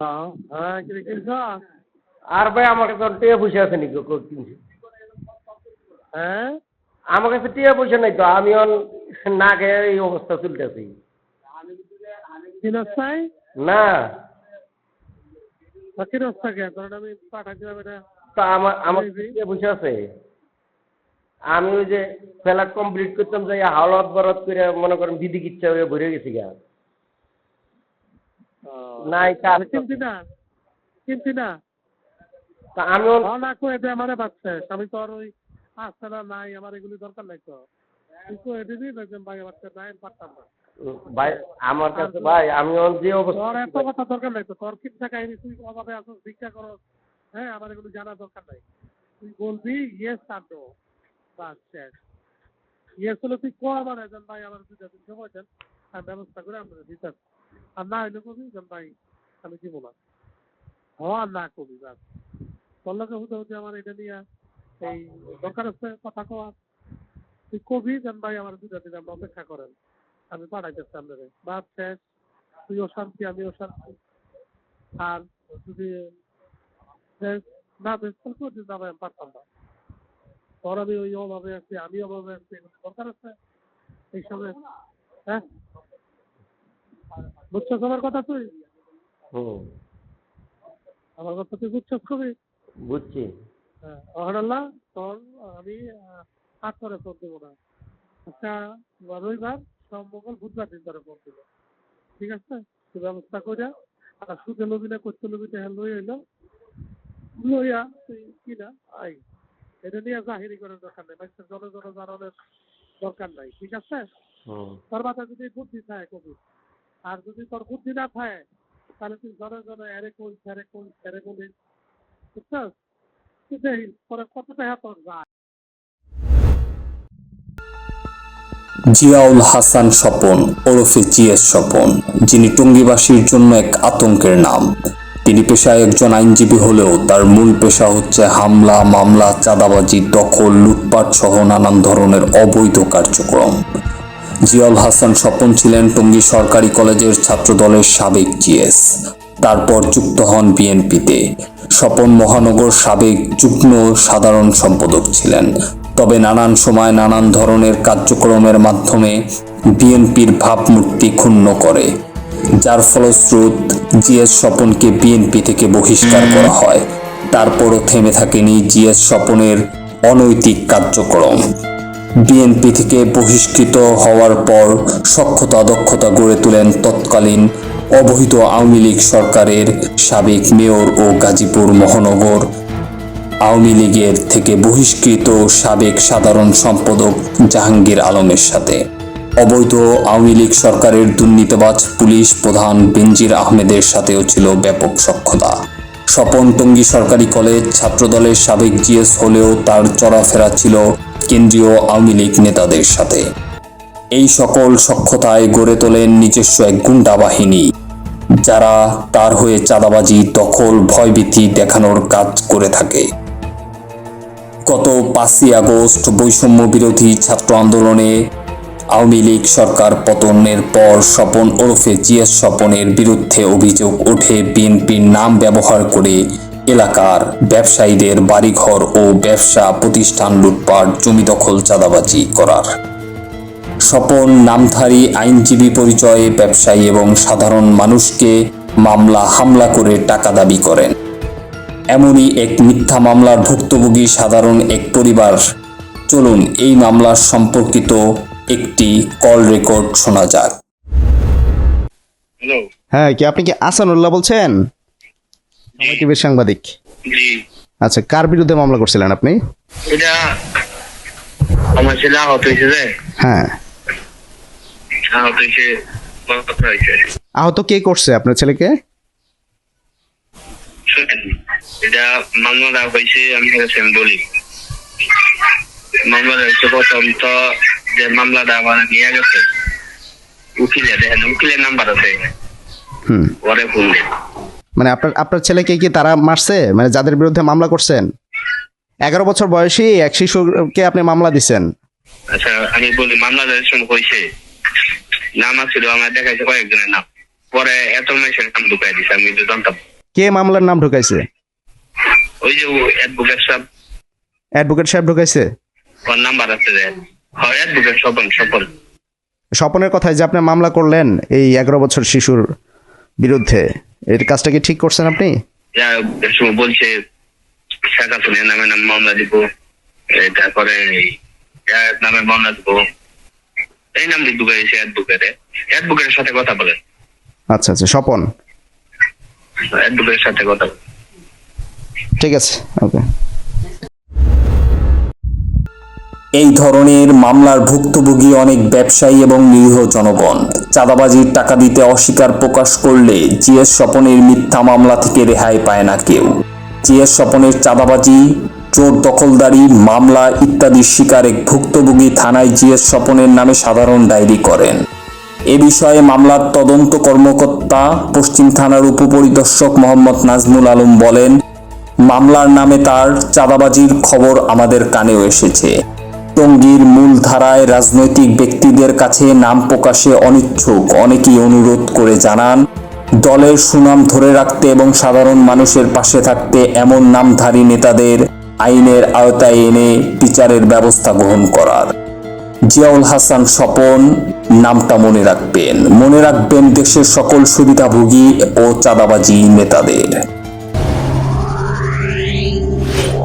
হ্যাঁ, আর ভাই আমার কাছে টিয়া পয়সা আছে নাকি কিনছি? হ্যাঁ, আমার কাছে টিয়া পয়সা নাই তো, আমি না খেয়ে এই অবস্থা চলতেছি। কিনস্তায় না কিনস্তা কে কারণ আমি পাঠাচ্ছিলাম এটা তো আমার টিয়া পয়সা আছে। আমি ওই যে ফ্ল্যাট কমপ্লিট করতাম যাই হাওলাত বরাত করে মনে করেন বিধি কিচ্ছা হয়ে ভরে গেছি গা। নাই কাজ কিনছি না তা আমিও না কো এটা আমারে বাচ্চা আমি তো আর ওই আসছে না নাই আমার এগুলি দরকার নাই তো কিন্তু এটা দিয়ে দেখবেন ভাই আমার নাই পারতাম না ভাই আমার কাছে ভাই আমি যে অবস্থা তোর এত কথা দরকার নাই তো তোর কিচ্ছা কাহিনী তুই অভাবে আসো ভিক্ষা করো। হ্যাঁ, আমার এগুলো জানা দরকার নাই। তুই বলবি ইয়েস আর নো, বাস শেষ। ইয়েস হলে তুই কো আমার এজন ভাই আমার 2-3 সময় দেন আর ব্যবস্থা করে আমরা দিতে। আর না হইলে কবি যেন ভাই আমি দিব না। আর না কবি বাস তোর লোকে হতে হতে আমার এটা নিয়ে এই দরকার আছে কথা কওয়া। তুই কবি যেন ভাই আমার 2-3 দিন আমরা অপেক্ষা করেন, আমি পাঠাইতেছি আপনাদের বাস শেষ। তুইও শান্তি আমিও শান্তি। আর যদি না বেশ করতে যাবে আমি পারতাম না। তোর আমি ওই অভাবে আছি আমি অভাবে আছি দরকার আছে এই সময়। হ্যাঁ, বুঝছস আমার কথা তুই? আমার কথা তুই বুঝছস খুবই? বুঝছি। হ্যাঁ, অহরাল্লাহ তোর আমি কাজ করে ফোন দেবো না। আচ্ছা, রবিবার সব মঙ্গল বুধবার দিন ধরে ফোন দেবো, ঠিক আছে? তুই ব্যবস্থা করে আর সুদে লবি না করতে লবি হ্যাঁ লই হইলো লইয়া তুই কিনা আই এটা নিয়ে জাহিরি করার দরকার নেই, মানুষের জনজনের দরকার নাই, ঠিক আছে? তোর মাথায় যদি বুদ্ধি থাকে কবি, আর যদি তোর বুদ্ধি না থাকে তাহলে তুই জনে এরে কই ফেরে বলিস, বুঝছস? তুই দেখিস তোর কতটা হ্যাঁ তোর যায়। জিয়াউল হাসান স্বপন ওরফে জিএস স্বপন, যিনি টঙ্গীবাসীর জন্য এক আতঙ্কের নাম। তিনি পেশায় একজন আইনজীবী হলেও তার মূল পেশা হচ্ছে হামলা, মামলা, চাঁদাবাজি, দখল, লুটপাট সহ নানান ধরনের অবৈধ কার্যক্রম। জিয়াউল হাসান স্বপন ছিলেন টঙ্গী সরকারি কলেজের ছাত্রদলের সাবেক জিএস। তারপর যুক্ত হন বিএনপিতে। স্বপন মহানগর সাবেক যুগ্ম সাধারণ সম্পাদক ছিলেন। তবে নানান সময় নানান ধরনের কার্যক্রমের মাধ্যমে বিএনপির ভাবমূর্তি ক্ষুণ্ণ করে, যার ফলশ্রুত জিএস স্বপনকে বিএনপি থেকে বহিষ্কার করা হয়। তারপরও থেমে থাকেনি জিএস স্বপনের অনৈতিক কার্যক্রম। বিএনপি থেকে বহিষ্কৃত হওয়ার পর সক্ষতা দক্ষতা গড়ে তোলেন তৎকালীন অবৈধ আওয়ামী লীগ সরকারের সাবেক মেয়র ও গাজীপুর মহানগর আওয়ামী লীগের থেকে বহিষ্কৃত সাবেক সাধারণ সম্পাদক জাহাঙ্গীর আলমের সাথে। অবৈধ আওয়ামী লীগ সরকারের দুর্নীতিবাজ পুলিশ প্রধান বেনজির আহমেদের সাথেও ছিল ব্যাপক সখ্যতা। স্বপন টঙ্গী সরকারি কলেজ ছাত্রদলের সাবেক জিএস হলেও তার চলাফেরা ছিল কেন্দ্রীয় আওয়ামী লীগ নেতাদের সাথে। এই সকল সখ্যতায় গড়ে তোলেন নিজস্ব এক গুন্ডা বাহিনী, যারা তার হয়ে চাঁদাবাজি, দখল, ভয়ভীতি দেখানোর কাজ করে থাকে। গত 5ই আগস্ট বৈষম্য বিরোধী ছাত্র আন্দোলনে আওয়ামী লীগ সরকার পতনের পর স্বপন ওরফে জিএস স্বপনের বিরুদ্ধে অভিযোগ ওঠে বিএনপির নাম ব্যবহার করে এলাকার ব্যবসায়ীদের বাড়িঘর ও ব্যবসা প্রতিষ্ঠান লুটপাট, জমি দখল, চাঁদাবাজি করার। স্বপন নামধারী আইনজীবী পরিচয়ে ব্যবসায়ী এবং সাধারণ মানুষকে মামলা হামলা করে টাকা দাবি করেন। এমনই এক মিথ্যা মামলার ভুক্তভোগী সাধারণ এক পরিবার। চলুন এই মামলার সম্পর্কিত একটি কল রেকর্ড শোনা যাক। হ্যালো, হ্যাঁ, আপনি কি আসানুল্লাহ বলছেন? আমি টিভির সাংবাদিক। জি। আচ্ছা, কার বিরুদ্ধে মামলা করছিলেন আপনি? এটা আমার ছেলে আহত হয়েছে যে। হ্যাঁ, আহত হয়েছে। আহত কে করছে আপনার ছেলেকে? শুনেন, এটা মামলাটা হয়েছে আমি বলি। মামলাটা হয়েছে প্রথম তো যে মামলাটা আমার নিয়ে গেছে উকিলে, দেখেন উকিলের নাম্বার আছে, ওরে ফোন দেন। মানে আপনার ছেলেকে কি তারা মারছে, মানে যাদের বিরুদ্ধে মামলা করছেন? 11 বছর বয়সী এক শিশুকে আপনি মামলা দিচ্ছেন। আচ্ছা, আমি বলি মামলাটা হয়েছে নাম আছিল আমার দেখাইছে কয়েকজনের নাম। পরে এত মেসের নাম ঢুকাই দিছে, আমি তো জানতাম। কে মামলার নাম ঢুকাইছে? ওই যে অ্যাডভোকেট সাহেব, অ্যাডভোকেট সাহেব ঢুকাইছে? ওর নাম্বার আছে যে, হয় অ্যাডভোকেট স্বপন। স্বপনের কথায় যে আপনি মামলা করলেন এই 11 বছর শিশুর বিরুদ্ধে, এর কাজটা কি ঠিক করছেন আপনি? বলছে শেখ হাসিনার নামে মামলা দিব, তারপরে নামে মামলা দিব, এই নাম দিয়ে ঢুকাইছে অ্যাডভোকেটের সাথে কথা বলে। আচ্ছা আচ্ছা, স্বপন, অ্যাডভোকেটের সাথে কথা বলে। ঠিক আছে, ওকে। এই ধরনের মামলার ভুক্তভোগী অনেক ব্যবসায়ী এবং নিরীহ জনগণ। চাঁদাবাজির টাকা দিতে অস্বীকার প্রকাশ করলে জিএস স্বপনের মিথ্যা মামলা থেকে রেহাই পায় না কেউ। জিএস স্বপনের চাঁদাবাজি, চোর দখলদারি মামলা ইত্যাদি শিকার এক ভুক্তভোগী থানায় জিএস স্বপনের নামে সাধারণ ডায়েরি করেন। এ বিষয়ে মামলার তদন্ত কর্মকর্তা পশ্চিম থানার উপপরিদর্শক মোহাম্মদ নাজমুল আলম বলেন, মামলার নামে তার চাঁদাবাজির খবর আমাদের কানেও এসেছে। টঙ্গীর মূলধারায় রাজনৈতিক ব্যক্তিদের কাছে নাম প্রকাশে অনিচ্ছুক অনেকেই অনুরোধ করে জানান, দলের সুনাম ধরে রাখতে এবং সাধারণ মানুষের পাশে থাকতে এমন নামধারী নেতাদের আইনের আওতায় এনে বিচারের ব্যবস্থা গ্রহণ করার। জিয়াউল হাসান স্বপন নামটা মনে রাখবেন দেশের সকল সুবিধাভোগী ও চাঁদাবাজি নেতাদের।